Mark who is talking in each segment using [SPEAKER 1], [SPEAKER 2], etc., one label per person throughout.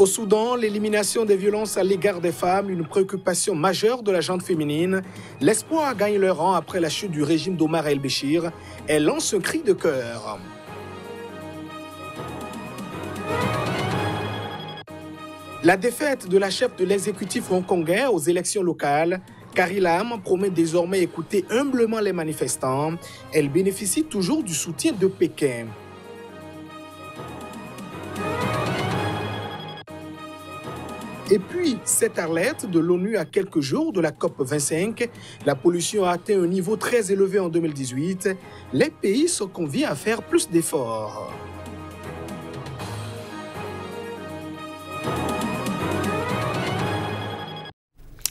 [SPEAKER 1] Au Soudan, l'élimination des violences à l'égard des femmes, une préoccupation majeure de la gente féminine. L'espoir gagne le rang après la chute du régime d'Omar el-Béchir. Elle lance un cri de cœur. La défaite de la chef de l'exécutif hongkongais aux élections locales, Carrie Lam, promet désormais écouter humblement les manifestants. Elle bénéficie toujours du soutien de Pékin. Et puis, cette alerte de l'ONU à quelques jours de la COP25, la pollution a atteint un niveau très élevé en 2018. Les pays sont conviés à faire plus d'efforts.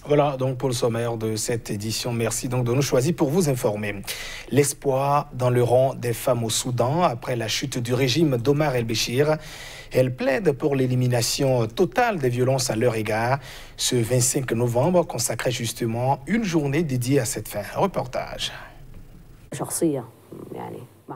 [SPEAKER 1] Voilà donc pour le sommaire de cette édition. Merci donc de nous choisir pour vous informer. L'espoir dans le rang des femmes au Soudan après la chute du régime d'Omar el-Béchir. Elle plaide pour l'élimination totale des violences à leur égard. Ce 25 novembre consacrait justement une journée dédiée à cette fin. Reportage.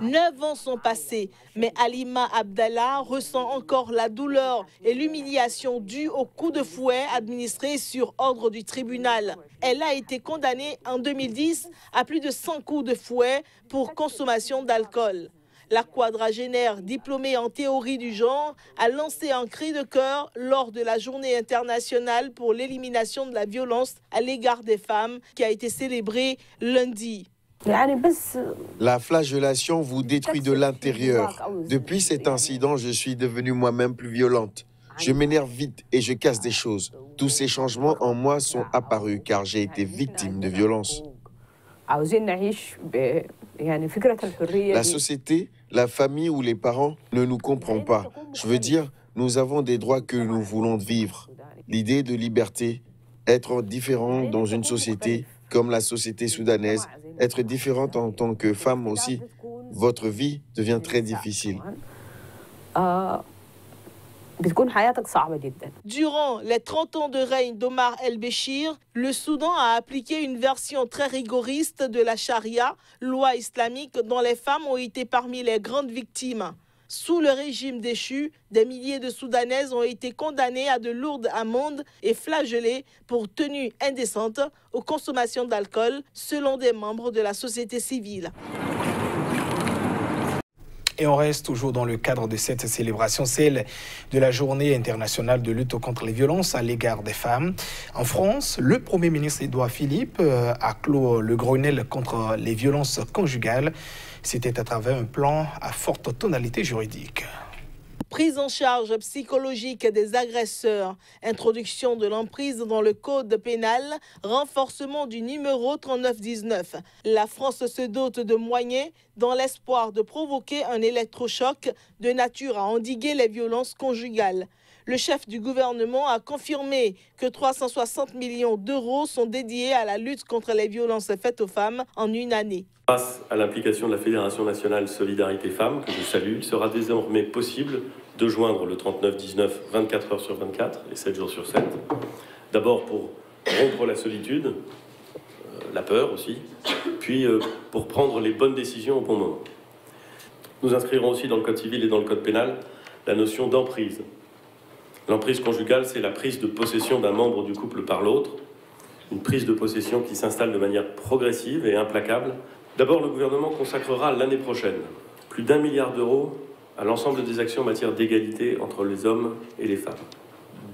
[SPEAKER 2] 9 ans sont passés, mais Halima Abdallah ressent encore la douleur et l'humiliation due aux coups de fouet administrés sur ordre du tribunal. Elle a été condamnée en 2010 à plus de 100 coups de fouet pour consommation d'alcool. La quadragénaire, diplômée en théorie du genre, a lancé un cri de cœur lors de la journée internationale pour l'élimination de la violence à l'égard des femmes qui a été célébrée lundi.
[SPEAKER 3] La flagellation vous détruit de l'intérieur. Depuis cet incident, je suis devenue moi-même plus violente. Je m'énerve vite et je casse des choses. Tous ces changements en moi sont apparus car j'ai été victime de violence. La société, la famille ou les parents ne nous comprennent pas. Je veux dire, nous avons des droits que nous voulons vivre. L'idée de liberté, être différent dans une société comme la société soudanaise, être différente en tant que femme aussi, votre vie devient très difficile.
[SPEAKER 2] Durant les 30 ans de règne d'Omar el-Béchir, le Soudan a appliqué une version très rigoriste de la charia, loi islamique dont les femmes ont été parmi les grandes victimes. Sous le régime déchu, des milliers de Soudanaises ont été condamnées à de lourdes amendes et flagellées pour tenue indécente aux consommations d'alcool, selon des membres de la société civile.
[SPEAKER 1] Et on reste toujours dans le cadre de cette célébration, celle de la Journée internationale de lutte contre les violences à l'égard des femmes. En France, le Premier ministre Édouard Philippe a clos le Grenelle contre les violences conjugales. C'était à travers un plan à forte tonalité juridique.
[SPEAKER 2] Prise en charge psychologique des agresseurs, introduction de l'emprise dans le code pénal, renforcement du numéro 3919. La France se dote de moyens dans l'espoir de provoquer un électrochoc de nature à endiguer les violences conjugales. Le chef du gouvernement a confirmé que 360 millions d'euros sont dédiés à la lutte contre les violences faites aux femmes en une année.
[SPEAKER 4] Grâce à l'implication de la Fédération nationale Solidarité Femmes, que je salue, il sera désormais possible de joindre le 3919 24 heures sur 24 et 7 jours sur 7. D'abord pour rompre la solitude, la peur aussi, puis pour prendre les bonnes décisions au bon moment. Nous inscrirons aussi dans le Code civil et dans le Code pénal la notion d'emprise. L'emprise conjugale, c'est la prise de possession d'un membre du couple par l'autre, une prise de possession qui s'installe de manière progressive et implacable. D'abord, le gouvernement consacrera l'année prochaine plus d'1 milliard d'euros à l'ensemble des actions en matière d'égalité entre les hommes et les femmes.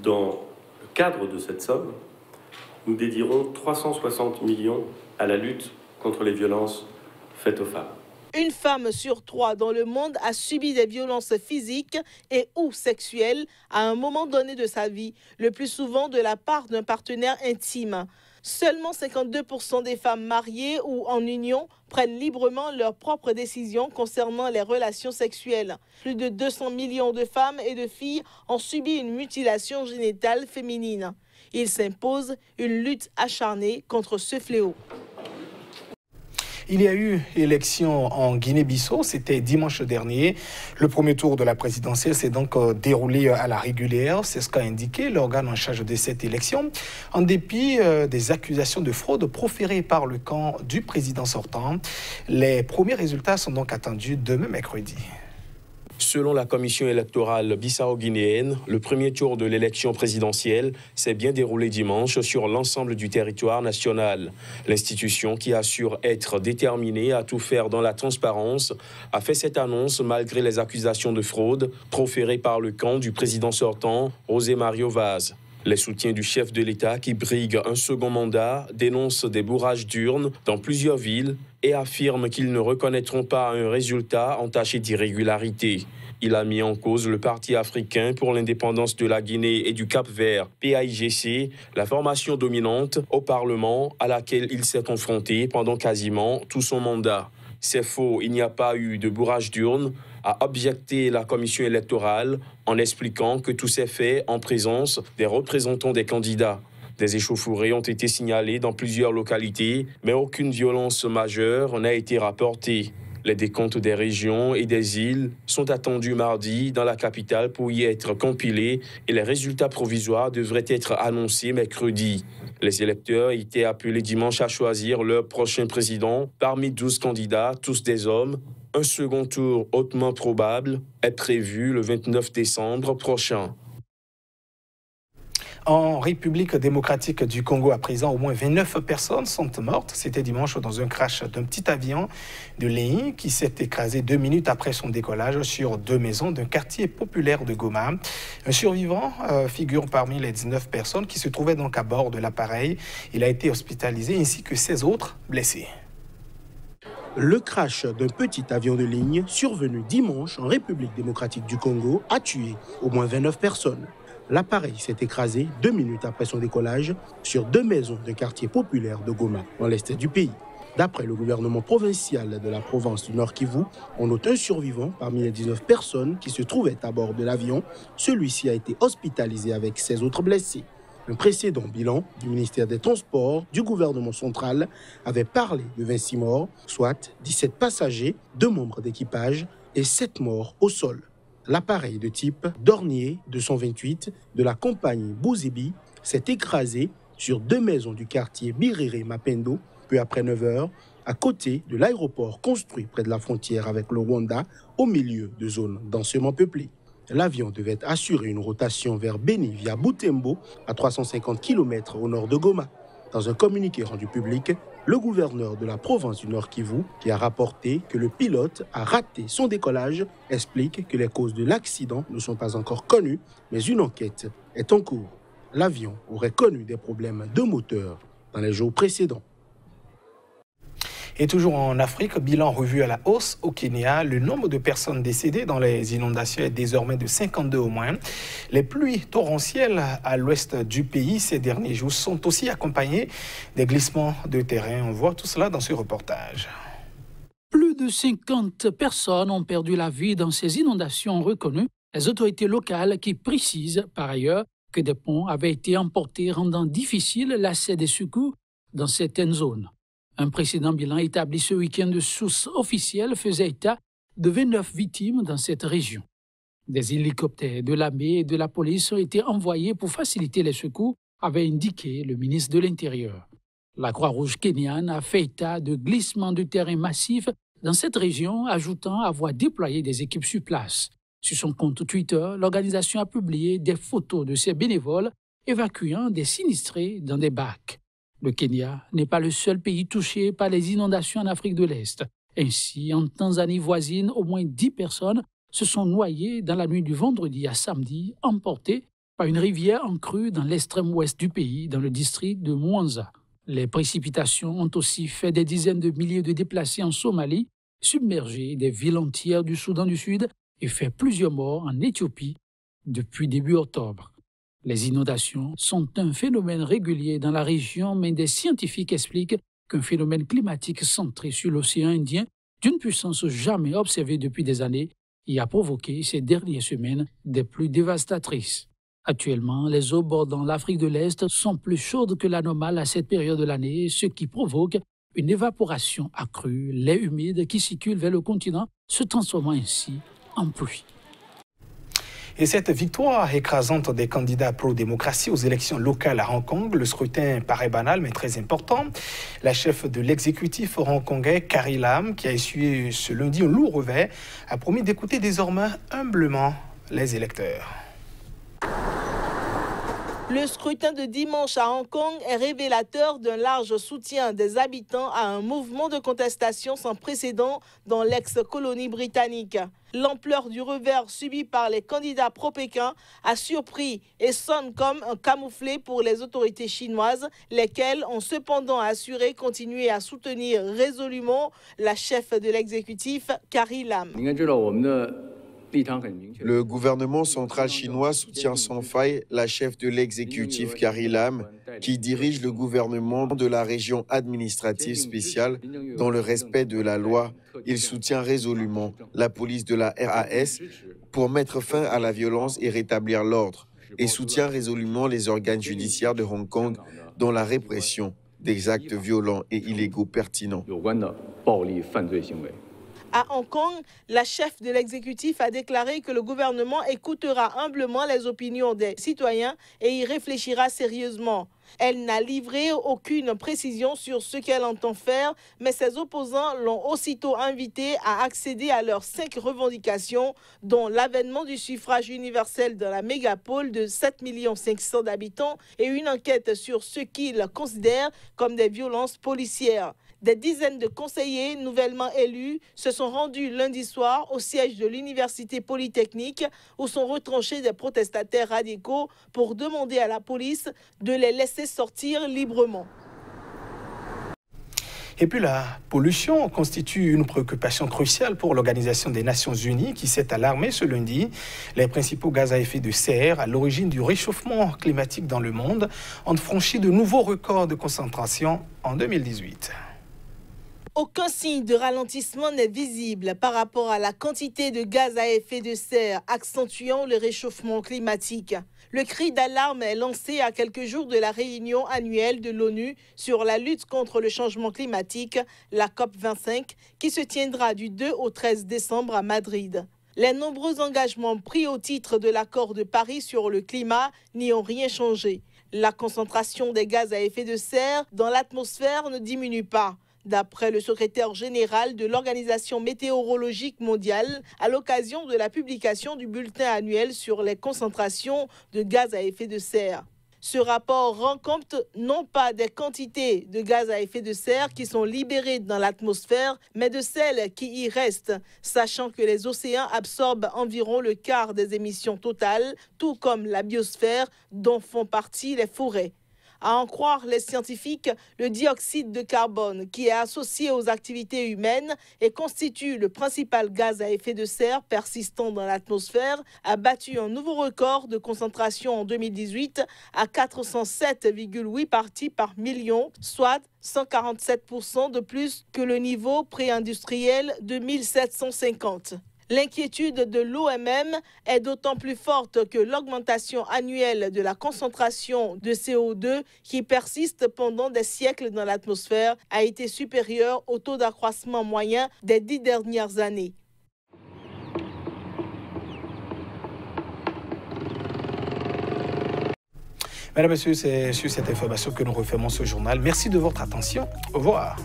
[SPEAKER 4] Dans le cadre de cette somme, nous dédierons 360 millions à la lutte contre les violences faites aux femmes.
[SPEAKER 2] Une femme sur 3 dans le monde a subi des violences physiques et ou sexuelles à un moment donné de sa vie, le plus souvent de la part d'un partenaire intime. Seulement 52% des femmes mariées ou en union prennent librement leurs propres décisions concernant les relations sexuelles. Plus de 200 millions de femmes et de filles ont subi une mutilation génitale féminine. Il s'impose une lutte acharnée contre ce fléau.
[SPEAKER 1] Il y a eu élection en Guinée-Bissau, c'était dimanche dernier. Le premier tour de la présidentielle s'est donc déroulé à la régulière. C'est ce qu'a indiqué l'organe en charge de cette élection. En dépit des accusations de fraude proférées par le camp du président sortant, les premiers résultats sont donc attendus demain mercredi.
[SPEAKER 5] Selon la commission électorale bissau-guinéenne, le premier tour de l'élection présidentielle s'est bien déroulé dimanche sur l'ensemble du territoire national. L'institution, qui assure être déterminée à tout faire dans la transparence, a fait cette annonce malgré les accusations de fraude proférées par le camp du président sortant, José Mario Vaz. Les soutiens du chef de l'État, qui brigue un second mandat, dénoncent des bourrages d'urnes dans plusieurs villes et affirment qu'ils ne reconnaîtront pas un résultat entaché d'irrégularité. Il a mis en cause le Parti africain pour l'indépendance de la Guinée et du Cap-Vert, PAIGC, la formation dominante au Parlement à laquelle il s'est confronté pendant quasiment tout son mandat. C'est faux, il n'y a pas eu de bourrage d'urnes, a objecté la commission électorale en expliquant que tout s'est fait en présence des représentants des candidats. Des échauffourées ont été signalées dans plusieurs localités, mais aucune violence majeure n'a été rapportée. Les décomptes des régions et des îles sont attendus mardi dans la capitale pour y être compilés et les résultats provisoires devraient être annoncés mercredi. Les électeurs étaient appelés dimanche à choisir leur prochain président parmi 12 candidats, tous des hommes. Un second tour hautement probable est prévu le 29 décembre prochain.
[SPEAKER 1] En République démocratique du Congo, à présent, au moins 29 personnes sont mortes. C'était dimanche dans un crash d'un petit avion de ligne qui s'est écrasé 2 minutes après son décollage sur 2 maisons d'un quartier populaire de Goma. Un survivant figure parmi les 19 personnes qui se trouvaient donc à bord de l'appareil. Il a été hospitalisé ainsi que 16 autres blessés.
[SPEAKER 6] Le crash d'un petit avion de ligne survenu dimanche en République démocratique du Congo a tué au moins 29 personnes. L'appareil s'est écrasé 2 minutes après son décollage sur 2 maisons d'un quartier populaire de Goma, dans l'est du pays. D'après le gouvernement provincial de la province du Nord Kivu, on note un survivant parmi les 19 personnes qui se trouvaient à bord de l'avion. Celui-ci a été hospitalisé avec 16 autres blessés. Un précédent bilan du ministère des Transports du gouvernement central avait parlé de 26 morts, soit 17 passagers, 2 membres d'équipage et 7 morts au sol. L'appareil de type Dornier 228 de la compagnie Bouzibi s'est écrasé sur 2 maisons du quartier Birere Mapendo, peu après 9 heures, à côté de l'aéroport construit près de la frontière avec le Rwanda, au milieu de zones densément peuplées. L'avion devait assurer une rotation vers Beni via Butembo, à 350 km au nord de Goma. Dans un communiqué rendu public, le gouverneur de la province du Nord Kivu, qui a rapporté que le pilote a raté son décollage, explique que les causes de l'accident ne sont pas encore connues, mais une enquête est en cours. L'avion aurait connu des problèmes de moteur dans les jours précédents.
[SPEAKER 1] Et toujours en Afrique, bilan revu à la hausse au Kenya. Le nombre de personnes décédées dans les inondations est désormais de 52 au moins. Les pluies torrentielles à l'ouest du pays ces derniers jours sont aussi accompagnées des glissements de terrain. On voit tout cela dans ce reportage.
[SPEAKER 7] Plus de 50 personnes ont perdu la vie dans ces inondations reconnues. Les autorités locales qui précisent par ailleurs que des ponts avaient été emportés, rendant difficile l'accès des secours dans certaines zones. Un précédent bilan établi ce week-end de sources officielles faisait état de 29 victimes dans cette région. Des hélicoptères de l'armée et de la police ont été envoyés pour faciliter les secours, avait indiqué le ministre de l'Intérieur. La Croix-Rouge kenyane a fait état de glissements de terrain massifs dans cette région, ajoutant avoir déployé des équipes sur place. Sur son compte Twitter, l'organisation a publié des photos de ses bénévoles évacuant des sinistrés dans des bacs. Le Kenya n'est pas le seul pays touché par les inondations en Afrique de l'Est. Ainsi, en Tanzanie voisine, au moins 10 personnes se sont noyées dans la nuit du vendredi à samedi, emportées par une rivière en crue dans l'extrême ouest du pays, dans le district de Mwanza. Les précipitations ont aussi fait des dizaines de milliers de déplacés en Somalie, submergé des villes entières du Soudan du Sud et fait plusieurs morts en Éthiopie depuis début octobre. Les inondations sont un phénomène régulier dans la région, mais des scientifiques expliquent qu'un phénomène climatique centré sur l'océan Indien, d'une puissance jamais observée depuis des années, y a provoqué ces dernières semaines des pluies dévastatrices. Actuellement, les eaux bordant l'Afrique de l'Est sont plus chaudes que la normale à cette période de l'année, ce qui provoque une évaporation accrue, l'air humide qui circule vers le continent se transformant ainsi en pluie.
[SPEAKER 1] Et cette victoire écrasante des candidats pro-démocratie aux élections locales à Hong Kong, le scrutin paraît banal mais très important. La chef de l'exécutif hongkongais, Carrie Lam, qui a essuyé ce lundi un lourd revers, a promis d'écouter désormais humblement les électeurs.
[SPEAKER 2] Le scrutin de dimanche à Hong Kong est révélateur d'un large soutien des habitants à un mouvement de contestation sans précédent dans l'ex-colonie britannique. L'ampleur du revers subi par les candidats pro-Pékin a surpris et sonne comme un camouflet pour les autorités chinoises, lesquelles ont cependant assuré continuer à soutenir résolument la chef de l'exécutif, Carrie Lam.
[SPEAKER 3] Le gouvernement central chinois soutient sans faille la chef de l'exécutif Carrie Lam, qui dirige le gouvernement de la région administrative spéciale dans le respect de la loi. Il soutient résolument la police de la RAS pour mettre fin à la violence et rétablir l'ordre, et soutient résolument les organes judiciaires de Hong Kong dans la répression des actes violents et illégaux pertinents.
[SPEAKER 2] À Hong Kong, la chef de l'exécutif a déclaré que le gouvernement écoutera humblement les opinions des citoyens et y réfléchira sérieusement. Elle n'a livré aucune précision sur ce qu'elle entend faire, mais ses opposants l'ont aussitôt invitée à accéder à leurs 5 revendications, dont l'avènement du suffrage universel dans la mégapole de 7 500 000 d'habitants et une enquête sur ce qu'ils considèrent comme des violences policières. Des dizaines de conseillers nouvellement élus se sont rendus lundi soir au siège de l'Université Polytechnique où sont retranchés des protestataires radicaux pour demander à la police de les laisser sortir librement.
[SPEAKER 1] Et puis la pollution constitue une préoccupation cruciale pour l'Organisation des Nations Unies qui s'est alarmée ce lundi. Les principaux gaz à effet de serre à l'origine du réchauffement climatique dans le monde ont franchi de nouveaux records de concentration en 2018.
[SPEAKER 2] Aucun signe de ralentissement n'est visible par rapport à la quantité de gaz à effet de serre accentuant le réchauffement climatique. Le cri d'alarme est lancé à quelques jours de la réunion annuelle de l'ONU sur la lutte contre le changement climatique, la COP25, qui se tiendra du 2 au 13 décembre à Madrid. Les nombreux engagements pris au titre de l'accord de Paris sur le climat n'y ont rien changé. La concentration des gaz à effet de serre dans l'atmosphère ne diminue pas. D'après le secrétaire général de l'Organisation météorologique mondiale, à l'occasion de la publication du bulletin annuel sur les concentrations de gaz à effet de serre. Ce rapport rend compte non pas des quantités de gaz à effet de serre qui sont libérées dans l'atmosphère, mais de celles qui y restent, sachant que les océans absorbent environ le quart des émissions totales, tout comme la biosphère dont font partie les forêts. À en croire les scientifiques, le dioxyde de carbone, qui est associé aux activités humaines et constitue le principal gaz à effet de serre persistant dans l'atmosphère, a battu un nouveau record de concentration en 2018 à 407,8 parties par million, soit 147% de plus que le niveau pré-industriel de 1750. L'inquiétude de l'OMM est d'autant plus forte que l'augmentation annuelle de la concentration de CO2 qui persiste pendant des siècles dans l'atmosphère a été supérieure au taux d'accroissement moyen des 10 dernières années.
[SPEAKER 1] Mesdames et messieurs, c'est sur cette information que nous refermons ce journal. Merci de votre attention. Au revoir.